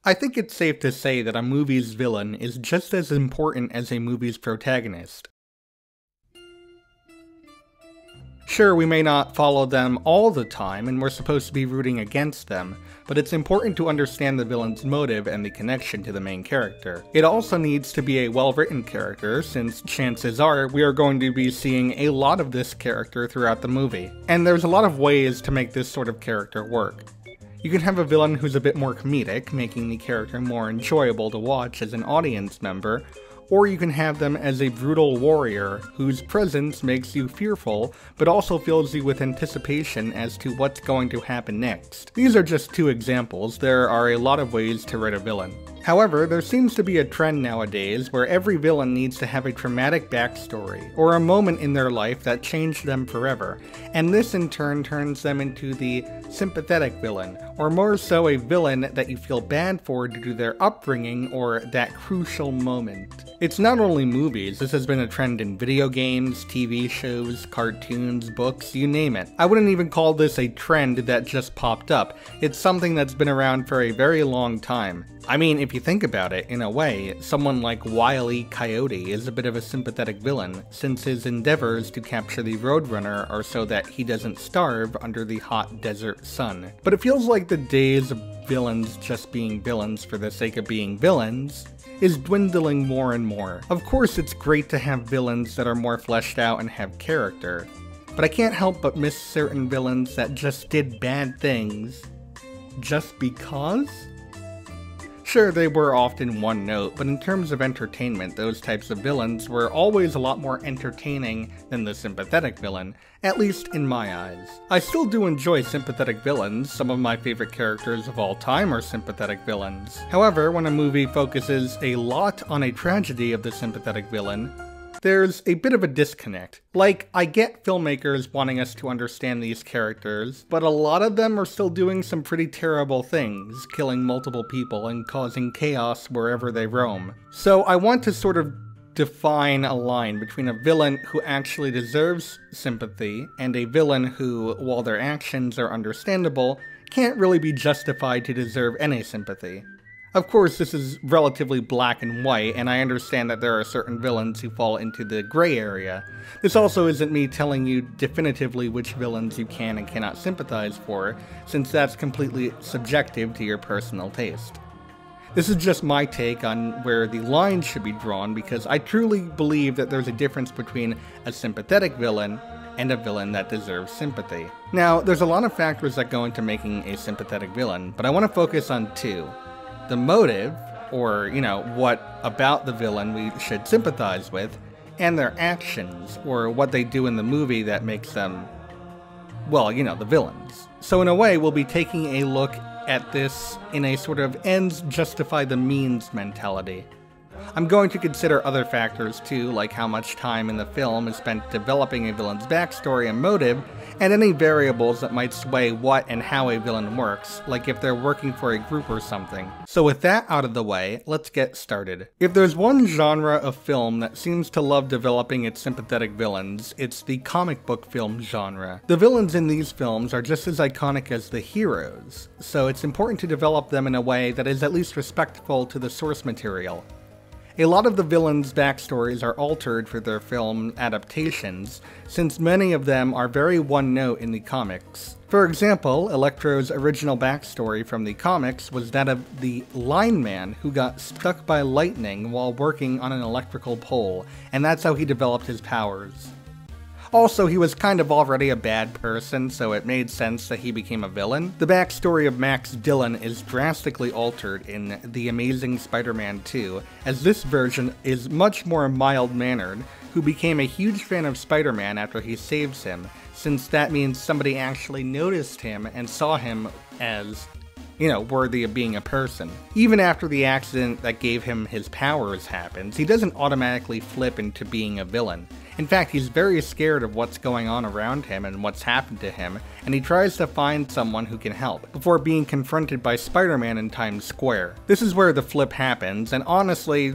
I think it's safe to say that a movie's villain is just as important as a movie's protagonist. Sure, we may not follow them all the time, and we're supposed to be rooting against them, but it's important to understand the villain's motive and the connection to the main character. It also needs to be a well-written character, since chances are we are going to be seeing a lot of this character throughout the movie. And there's a lot of ways to make this sort of character work. You can have a villain who's a bit more comedic, making the character more enjoyable to watch as an audience member, or you can have them as a brutal warrior whose presence makes you fearful, but also fills you with anticipation as to what's going to happen next. These are just two examples. There are a lot of ways to write a villain. However, there seems to be a trend nowadays where every villain needs to have a traumatic backstory, or a moment in their life that changed them forever, and this in turn turns them into the sympathetic villain, or more so a villain that you feel bad for due to their upbringing or that crucial moment. It's not only movies, this has been a trend in video games, TV shows, cartoons, books, you name it. I wouldn't even call this a trend that just popped up. It's something that's been around for a very long time. I mean, if you think about it, in a way, someone like Wile E. Coyote is a bit of a sympathetic villain, since his endeavors to capture the Roadrunner are so that he doesn't starve under the hot desert sun. But it feels like the days of villains just being villains for the sake of being villains is dwindling more and more. Of course, it's great to have villains that are more fleshed out and have character, but I can't help but miss certain villains that just did bad things just because? Sure, they were often one note, but in terms of entertainment, those types of villains were always a lot more entertaining than the sympathetic villain, at least in my eyes. I still do enjoy sympathetic villains. Some of my favorite characters of all time are sympathetic villains. However, when a movie focuses a lot on a tragedy of the sympathetic villain, there's a bit of a disconnect. Like, I get filmmakers wanting us to understand these characters, but a lot of them are still doing some pretty terrible things, killing multiple people and causing chaos wherever they roam. So I want to sort of define a line between a villain who actually deserves sympathy and a villain who, while their actions are understandable, can't really be justified to deserve any sympathy. Of course, this is relatively black and white, and I understand that there are certain villains who fall into the gray area. This also isn't me telling you definitively which villains you can and cannot sympathize for, since that's completely subjective to your personal taste. This is just my take on where the line should be drawn, because I truly believe that there's a difference between a sympathetic villain and a villain that deserves sympathy. Now, there's a lot of factors that go into making a sympathetic villain, but I want to focus on two. The motive, or, what about the villain we should sympathize with, and their actions, or what they do in the movie that makes them, well, the villains. So in a way, we'll be taking a look at this in a sort of ends justify the means mentality. I'm going to consider other factors too, like how much time in the film is spent developing a villain's backstory and motive, and any variables that might sway what and how a villain works, like if they're working for a group or something. So with that out of the way, let's get started. If there's one genre of film that seems to love developing its sympathetic villains, it's the comic book film genre. The villains in these films are just as iconic as the heroes, so it's important to develop them in a way that is at least respectful to the source material. A lot of the villains' backstories are altered for their film adaptations, since many of them are very one-note in the comics. For example, Electro's original backstory from the comics was that of the lineman who got struck by lightning while working on an electrical pole, and that's how he developed his powers. Also, he was kind of already a bad person, so it made sense that he became a villain. The backstory of Max Dillon is drastically altered in The Amazing Spider-Man 2, as this version is much more mild-mannered, who became a huge fan of Spider-Man after he saves him, since that means somebody actually noticed him and saw him as, worthy of being a person. Even after the accident that gave him his powers happens, he doesn't automatically flip into being a villain. In fact, he's very scared of what's going on around him and what's happened to him, and he tries to find someone who can help, before being confronted by Spider-Man in Times Square. This is where the flip happens, and honestly,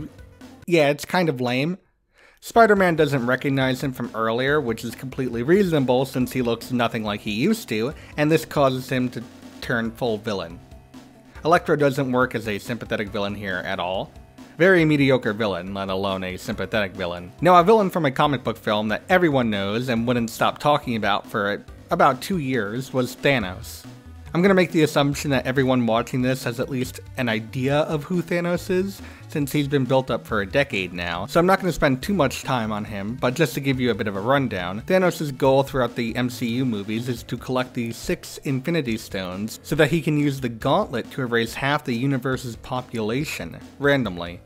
yeah, it's kind of lame. Spider-Man doesn't recognize him from earlier, which is completely reasonable since he looks nothing like he used to, and this causes him to turn full villain. Electro doesn't work as a sympathetic villain here at all. Very mediocre villain, let alone a sympathetic villain. Now, a villain from a comic book film that everyone knows and wouldn't stop talking about for about 2 years was Thanos. I'm gonna make the assumption that everyone watching this has at least an idea of who Thanos is, since he's been built up for a decade now, so I'm not gonna spend too much time on him, but just to give you a bit of a rundown, Thanos' goal throughout the MCU movies is to collect the 6 Infinity Stones so that he can use the gauntlet to erase half the universe's population, randomly.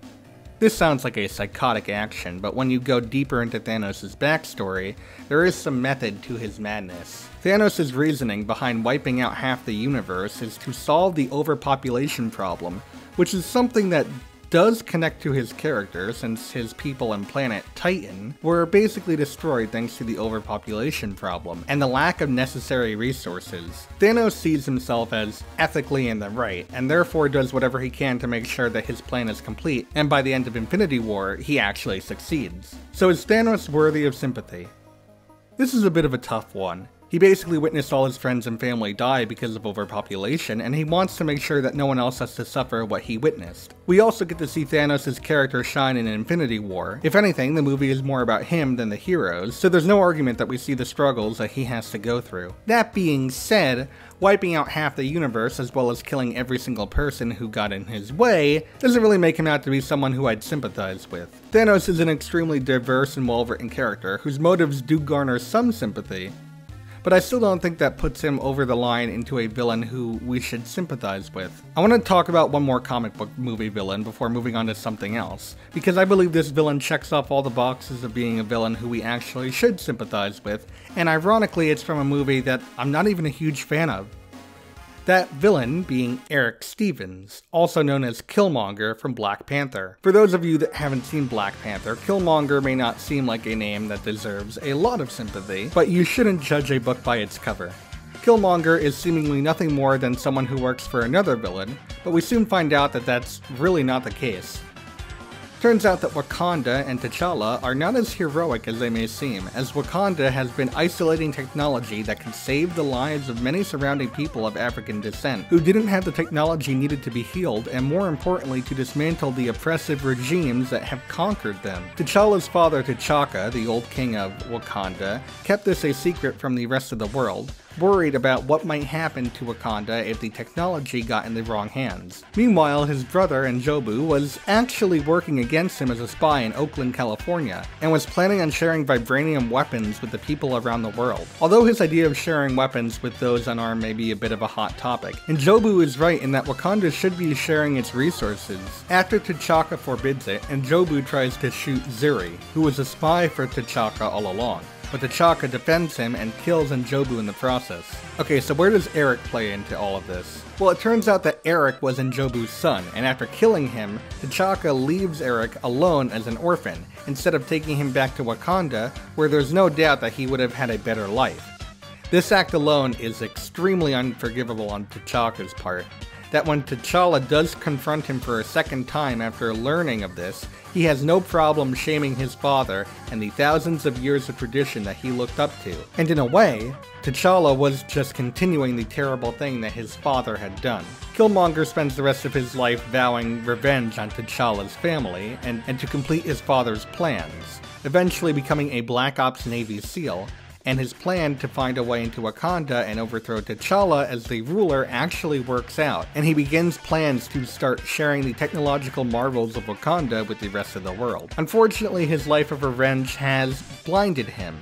This sounds like a psychotic action, but when you go deeper into Thanos' backstory, there is some method to his madness. Thanos' reasoning behind wiping out half the universe is to solve the overpopulation problem, which is something that does connect to his character, since his people and planet, Titan, were basically destroyed thanks to the overpopulation problem, and the lack of necessary resources. Thanos sees himself as ethically in the right, and therefore does whatever he can to make sure that his plan is complete, and by the end of Infinity War, he actually succeeds. So is Thanos worthy of sympathy? This is a bit of a tough one. He basically witnessed all his friends and family die because of overpopulation, and he wants to make sure that no one else has to suffer what he witnessed. We also get to see Thanos' character shine in Infinity War. If anything, the movie is more about him than the heroes, so there's no argument that we see the struggles that he has to go through. That being said, wiping out half the universe as well as killing every single person who got in his way doesn't really make him out to be someone who I'd sympathize with. Thanos is an extremely diverse and well-written character whose motives do garner some sympathy, but I still don't think that puts him over the line into a villain who we should sympathize with. I want to talk about one more comic book movie villain before moving on to something else, because I believe this villain checks off all the boxes of being a villain who we actually should sympathize with, and ironically it's from a movie that I'm not even a huge fan of. That villain being Eric Stevens, also known as Killmonger from Black Panther. For those of you that haven't seen Black Panther, Killmonger may not seem like a name that deserves a lot of sympathy, but you shouldn't judge a book by its cover. Killmonger is seemingly nothing more than someone who works for another villain, but we soon find out that that's really not the case. Turns out that Wakanda and T'Challa are not as heroic as they may seem, as Wakanda has been isolating technology that can save the lives of many surrounding people of African descent, who didn't have the technology needed to be healed, and more importantly to dismantle the oppressive regimes that have conquered them. T'Challa's father T'Chaka, the old king of Wakanda, kept this a secret from the rest of the world, worried about what might happen to Wakanda if the technology got in the wrong hands. Meanwhile, his brother N'Jobu was actually working against him as a spy in Oakland, California, and was planning on sharing vibranium weapons with the people around the world. Although his idea of sharing weapons with those unarmed may be a bit of a hot topic, N'Jobu is right in that Wakanda should be sharing its resources. After T'Chaka forbids it, N'Jobu tries to shoot Zuri, who was a spy for T'Chaka all along, but T'Chaka defends him and kills N'Jobu in the process. Okay, so where does Eric play into all of this? Well, it turns out that Eric was N'Jobu's son, and after killing him, T'Chaka leaves Eric alone as an orphan, instead of taking him back to Wakanda, where there's no doubt that he would have had a better life. This act alone is extremely unforgivable on T'Chaka's part, that when T'Challa does confront him for a second time after learning of this, he has no problem shaming his father and the thousands of years of tradition that he looked up to. And in a way, T'Challa was just continuing the terrible thing that his father had done. Killmonger spends the rest of his life vowing revenge on T'Challa's family and to complete his father's plans, eventually becoming a Black Ops Navy SEAL, and his plan to find a way into Wakanda and overthrow T'Challa as the ruler actually works out, and he begins plans to start sharing the technological marvels of Wakanda with the rest of the world. Unfortunately, his life of revenge has blinded him,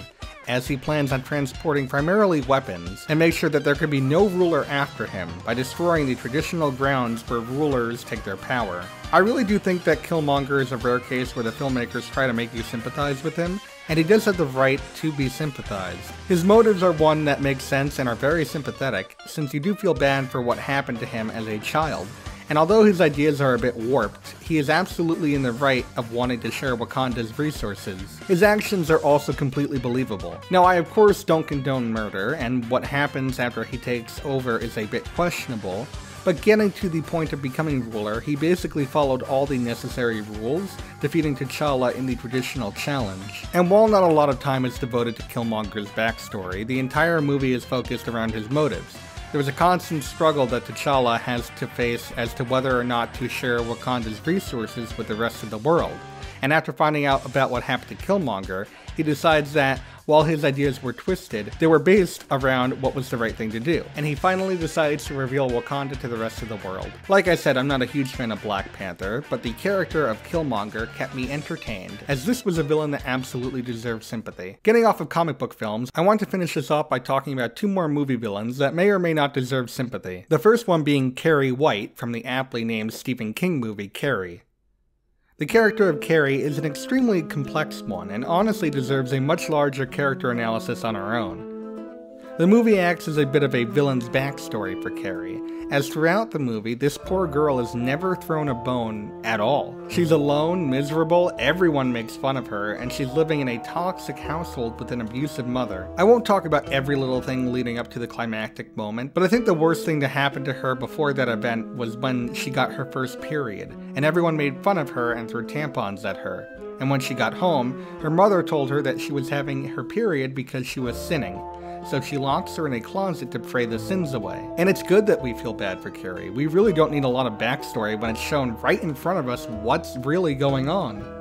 as he plans on transporting primarily weapons, and make sure that there can be no ruler after him by destroying the traditional grounds where rulers take their power. I really do think that Killmonger is a rare case where the filmmakers try to make you sympathize with him, and he does have the right to be sympathized. His motives are one that makes sense and are very sympathetic, since you do feel bad for what happened to him as a child. And although his ideas are a bit warped, he is absolutely in the right of wanting to share Wakanda's resources. His actions are also completely believable. Now, I of course don't condone murder, and what happens after he takes over is a bit questionable, but getting to the point of becoming ruler, he basically followed all the necessary rules, defeating T'Challa in the traditional challenge. And while not a lot of time is devoted to Killmonger's backstory, the entire movie is focused around his motives, There was a constant struggle that T'Challa has to face as to whether or not to share Wakanda's resources with the rest of the world. And after finding out about what happened to Killmonger, he decides that while his ideas were twisted, they were based around what was the right thing to do. And he finally decides to reveal Wakanda to the rest of the world. Like I said, I'm not a huge fan of Black Panther, but the character of Killmonger kept me entertained, as this was a villain that absolutely deserved sympathy. Getting off of comic book films, I want to finish this off by talking about two more movie villains that may or may not deserve sympathy. The first one being Carrie White from the aptly named Stephen King movie Carrie. The character of Carrie is an extremely complex one, and honestly deserves a much larger character analysis on her own. The movie acts as a bit of a villain's backstory for Carrie, as throughout the movie, this poor girl is never thrown a bone at all. She's alone, miserable, everyone makes fun of her, and she's living in a toxic household with an abusive mother. I won't talk about every little thing leading up to the climactic moment, but I think the worst thing to happen to her before that event was when she got her first period, and everyone made fun of her and threw tampons at her. And when she got home, her mother told her that she was having her period because she was sinning. So she locks her in a closet to pray the sins away. And it's good that we feel bad for Carrie. We really don't need a lot of backstory when it's shown right in front of us what's really going on.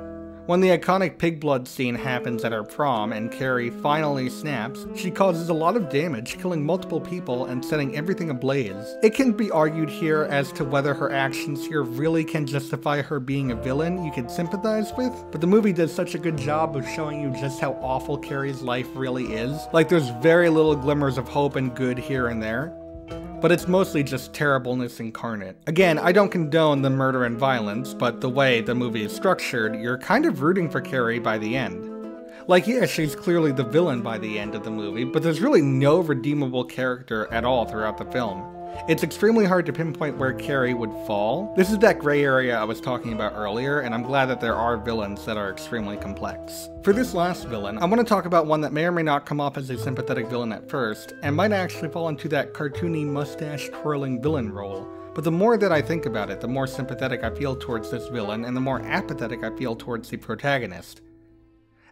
When the iconic pig blood scene happens at her prom and Carrie finally snaps, she causes a lot of damage, killing multiple people and setting everything ablaze. It can be argued here as to whether her actions here really can justify her being a villain you can sympathize with, but the movie does such a good job of showing you just how awful Carrie's life really is. Like, there's very little glimmers of hope and good here and there, but it's mostly just terribleness incarnate. Again, I don't condone the murder and violence, but the way the movie is structured, you're kind of rooting for Carrie by the end. Like, yeah, she's clearly the villain by the end of the movie, but there's really no redeemable character at all throughout the film. It's extremely hard to pinpoint where Carrie would fall. This is that gray area I was talking about earlier, and I'm glad that there are villains that are extremely complex. For this last villain, I want to talk about one that may or may not come off as a sympathetic villain at first, and might actually fall into that cartoony mustache-twirling villain role. But the more that I think about it, the more sympathetic I feel towards this villain, and the more apathetic I feel towards the protagonist.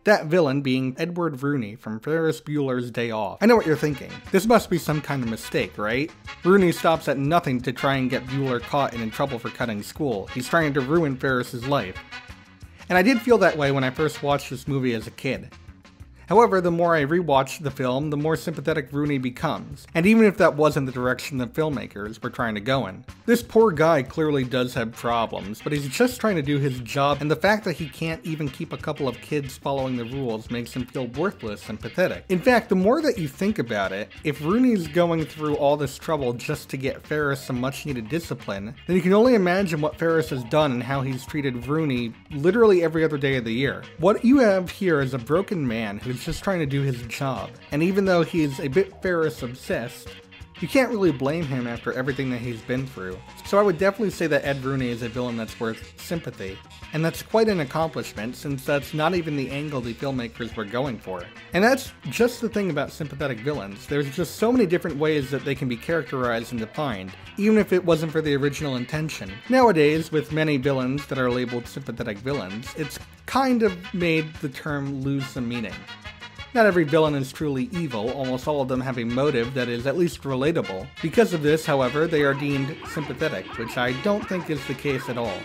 That villain being Edward Rooney from Ferris Bueller's Day Off. I know what you're thinking. This must be some kind of mistake, right? Rooney stops at nothing to try and get Bueller caught and in trouble for cutting school. He's trying to ruin Ferris's life. And I did feel that way when I first watched this movie as a kid. However, the more I rewatched the film, the more sympathetic Rooney becomes, and even if that wasn't the direction the filmmakers were trying to go in. This poor guy clearly does have problems, but he's just trying to do his job, and the fact that he can't even keep a couple of kids following the rules makes him feel worthless and pathetic. In fact, the more that you think about it, if Rooney's going through all this trouble just to get Ferris some much needed discipline, then you can only imagine what Ferris has done and how he's treated Rooney literally every other day of the year. What you have here is a broken man who's just trying to do his job, and even though he's a bit Ferris obsessed, you can't really blame him after everything that he's been through. So I would definitely say that Ed Rooney is a villain that's worth sympathy. And that's quite an accomplishment, since that's not even the angle the filmmakers were going for. And that's just the thing about sympathetic villains. There's just so many different ways that they can be characterized and defined, even if it wasn't for the original intention. Nowadays, with many villains that are labeled sympathetic villains, it's kind of made the term lose some meaning. Not every villain is truly evil, almost all of them have a motive that is at least relatable. Because of this, however, they are deemed sympathetic, which I don't think is the case at all.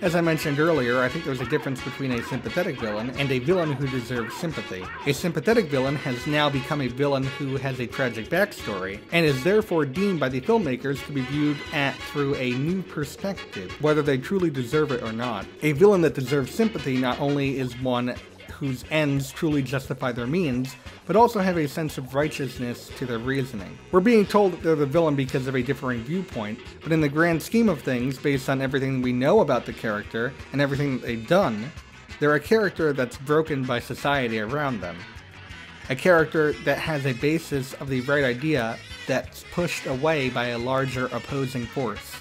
As I mentioned earlier, I think there's a difference between a sympathetic villain and a villain who deserves sympathy. A sympathetic villain has now become a villain who has a tragic backstory, and is therefore deemed by the filmmakers to be viewed at through a new perspective, whether they truly deserve it or not. A villain that deserves sympathy not only is one whose ends truly justify their means, but also have a sense of righteousness to their reasoning. We're being told that they're the villain because of a differing viewpoint, but in the grand scheme of things, based on everything we know about the character and everything that they've done, they're a character that's broken by society around them. A character that has a basis of the right idea that's pushed away by a larger opposing force.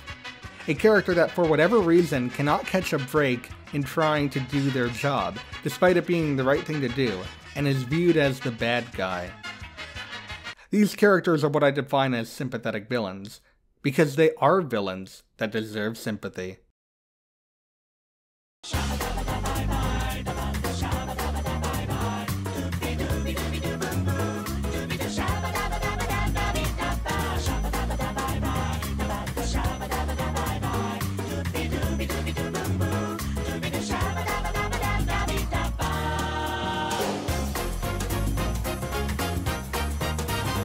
A character that for whatever reason cannot catch a break in trying to do their job, despite it being the right thing to do, and is viewed as the bad guy. These characters are what I define as sympathetic villains, because they are villains that deserve sympathy.